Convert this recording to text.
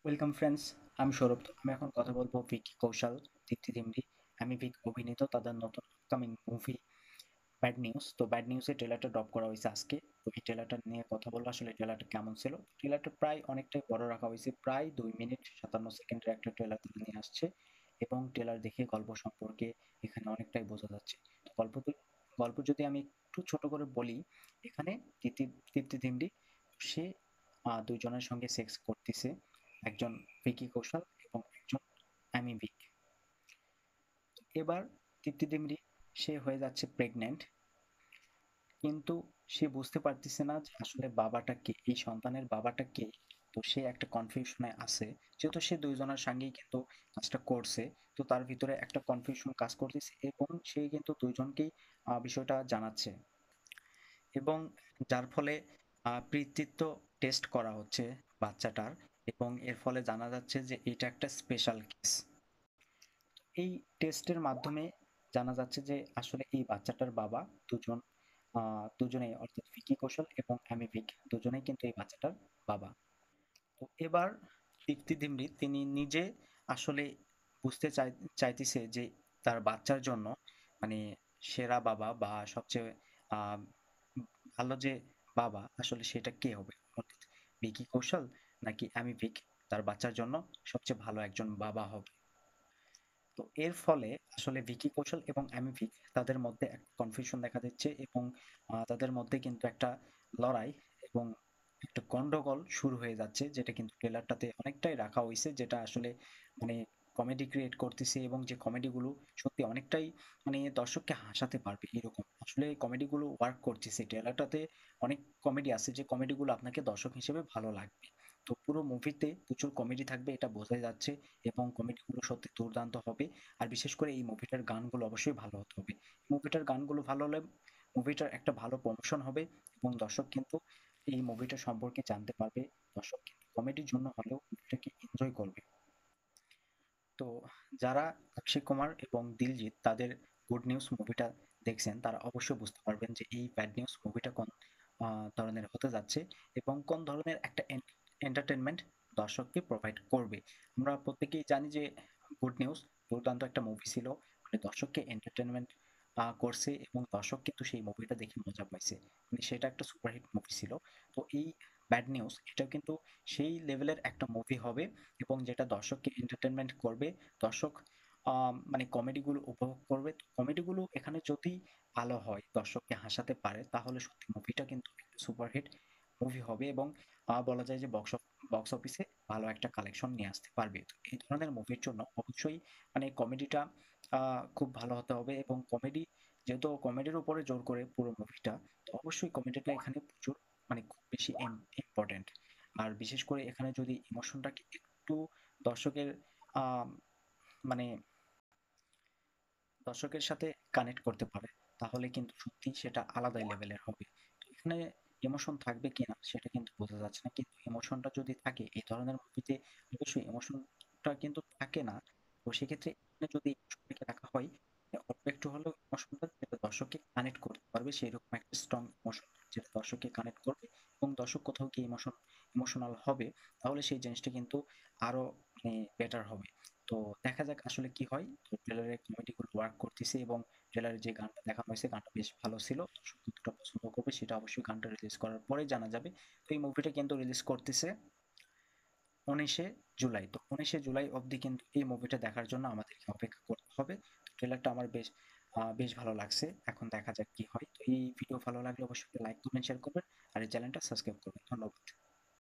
Welcome friends, আমি সৌরভ। তো আমি এখন কথা বলবো ভিকি কৌশল, দীপ্তি দিমরি, আমি ভিক অভিনীত তাদের নতুন আপকামিং মুভি ব্যাড নিউজ। তো ব্যাড নিউজের ট্রেলারটা ড্রপ করা হয়েছে আজকে। তো এই ট্রেলারটা নিয়ে কথা বলবো, আসলে ট্রেলারটা কেমন ছিল। ট্রেলারটা প্রায় অনেকটাই বড় রাখা হয়েছে, প্রায় 2 মিনিট 57 সেকেন্ডের একটা ট্রেলার তারা নিয়ে আসছে। এবং ট্রেলার দেখে গল্প সম্পর্কে এখানে অনেকটাই বোঝা যাচ্ছে। তো গল্প যদি আমি একটু ছোট করে বলি, এখানে তৃপ্তি তৃপ্তি দিমরি, সে দুইজনের সঙ্গে সেক্স করতেছে, একজন ভিকি কৌশল এবং একজন অ্যামি ভিক। এবার তৃপ্তি ডিমরি, সে হয়ে যাচ্ছে প্রেগনেন্ট, কিন্তু সে বুঝতে পারতেছে না যে আসলে বাবাটা কে, এই সন্তানের বাবাটা কে। তো সে একটা কনফিউশনে আছে, যেহেতু সে দুইজনের সঙ্গেই কিন্তু কাজটা করছে। তো তার ভিতরে একটা কনফিউশন কাজ করতেছে এবং সে কিন্তু দুইজনকেই বিষয়টা জানাচ্ছে, এবং যার ফলে পিতৃত্ব টেস্ট করা হচ্ছে বাচ্চাটার, এবং এর ফলে জানা যাচ্ছে যে এটা একটা স্পেশাল কেস। এই টেস্টের মাধ্যমে জানা যাচ্ছে যে আসলে এই বাচ্চাটার বাবা দুজন, দুজনেই, অর্থাৎ ভিকি কৌশল এবং অ্যামি ভিক, দুজনেই কিন্তু এই বাচ্চাটার বাবা। তো এবার দীপ্তি দিমরি তিনি নিজে আসলে বুঝতে চাইতেছে যে তার বাচ্চার জন্য, মানে সেরা বাবা বা সবচেয়ে আহ, ভালো যে বাবা আসলে সেটা কে হবে, অর্থাৎ ভিকি কৌশল নাকি অ্যামি ভিক তার বাচ্চার জন্য সবচেয়ে ভালো একজন বাবা হবে। তো এর ফলে আসলে ভিকি কৌশল এবং অ্যামি ভিক তাদের মধ্যে একটা কনফিউশন দেখা দিচ্ছে, এবং তাদের মধ্যে কিন্তু একটা লড়াই এবং একটা গন্ডগোল শুরু হয়ে যাচ্ছে, যেটা কিন্তু ট্রেলারটাতে অনেকটাই রাখা হয়েছে, যেটা আসলে মানে কমেডি ক্রিয়েট করতেছে, এবং যে কমেডিগুলো সত্যি অনেকটাই মানে দর্শককে হাসাতে পারবে এরকম আসলে কমেডিগুলো ওয়ার্ক করতেছে। ট্রেলারটাতে অনেক কমেডি আছে, যে কমেডিগুলো আপনাকে দর্শক হিসেবে ভালো লাগবে। তো পুরো মুভিতে প্রচুর কমেডি থাকবে, এটা বোঝাই যাচ্ছে, এবং কমেডিগুলো সত্যি দুর্দান্ত হবে। আর বিশেষ করে এই মুভিটার গানগুলো অবশ্যই ভালো হতে হবে। মুভিটার গানগুলো ভালো হলে মুভিটার একটা ভালো প্রমোশন হবে, এবং দর্শক কিন্তু এই মুভিটা সম্পর্কে জানতে পারবে। দর্শক কিন্তু কমেডির জন্য হলেও মুভিটাকে এনজয় করবে। তো যারা অক্ষয় কুমার এবং দিলজিৎ তাদের গুড নিউজ মুভিটা দেখছেন, তারা অবশ্যই বুঝতে পারবেন যে এই ব্যাড নিউজ মুভিটা কোন ধরনের হতে যাচ্ছে, এবং কোন ধরনের একটা এন্টারটেনমেন্ট দর্শককে প্রোভাইড করবে। আমরা প্রত্যেকেই জানি যে গুড নিউজ দুর্দান্ত একটা মুভি ছিল, মানে দর্শককে এন্টারটেনমেন্ট করছে, এবং দর্শক কিন্তু সেই মুভিটা দেখে মজা পাইছে, মানে সেটা একটা সুপারহিট মুভি ছিল। তো এই ব্যাড নিউজ এটাও কিন্তু সেই লেভেলের একটা মুভি হবে, এবং যেটা দর্শককে এন্টারটেনমেন্ট করবে। দর্শক মানে কমেডিগুলো উপভোগ করবে। কমেডিগুলো এখানে যদি ভালো হয়, দর্শককে হাসাতে পারে, তাহলে সত্যি মুভিটা কিন্তু একটা সুপারহিট মুভি হবে, এবং বলা যায় যে বক্স অফিসে ভালো একটা কালেকশন নিয়ে আসতে পারবে। তো এই ধরনের মুভির জন্য অবশ্যই মানে কমেডিটা খুব ভালো হতে হবে, এবং কমেডি, যেহেতু কমেডির উপরে জোর করে পুরো মুভিটা, তো অবশ্যই কমেডিটা এখানে প্রচুর, মানে খুব বেশি ইম্পর্টেন্ট। আর বিশেষ করে এখানে যদি ইমোশনটাকে একটু দর্শকের আহ মানে দর্শকের সাথে কানেক্ট করতে পারে, তাহলে কিন্তু সত্যি সেটা আলাদাই লেভেলের হবে। তো এখানে ইমোশন থাকবে কিনা সেটা কিন্তু বোঝা যাচ্ছে না, কিন্তু ইমোশনটা যদি থাকে এই ধরনের মুভিতে, অবশ্যই ইমোশনটা কিন্তু থাকে না। তো সেক্ষেত্রে এখানে যদি ইমোশনটাকে রাখা হয়, অল্প একটু হলেও ইমোশনটা যেটা দর্শককে কানেক্ট করতে পারবে, সেই রকম একটা স্ট্রং ইমোশন যেটা দর্শককে কানেক্ট করবে, এবং দর্শক কোথাও গিয়ে ইমোশনাল হবে, তাহলে সেই জিনিসটা কিন্তু আরো মানে বেটার হবে। তো দেখা যাক আসলে কি হয়। তো ট্রেলারে কমেডি গুলো ওয়ার্ক করতেছে, এবং ট্রেলারে যে গানটা দেখানো হয়েছে গানটা বেশ ভালো ছিল। দর্শক কতটা পছন্দ করবে সেটা অবশ্যই গানটা রিলিজ করার পরে জানা যাবে। তো এই মুভিটা কিন্তু রিলিজ করতেছে 19শে জুলাই। তো 19শে জুলাই অবধি কিন্তু এই মুভিটা দেখার জন্য আমাদেরকে অপেক্ষা করতে হবে। তো ট্রেলারটা আমার বেশ ভালো লাগছে। এখন দেখা যাক কি হয়। তো এই ভিডিও ভালো লাগলে অবশ্যই লাইক কমেন্ট শেয়ার করবেন, আর এই চ্যানেলটা সাবস্ক্রাইব করবেন। ধন্যবাদ।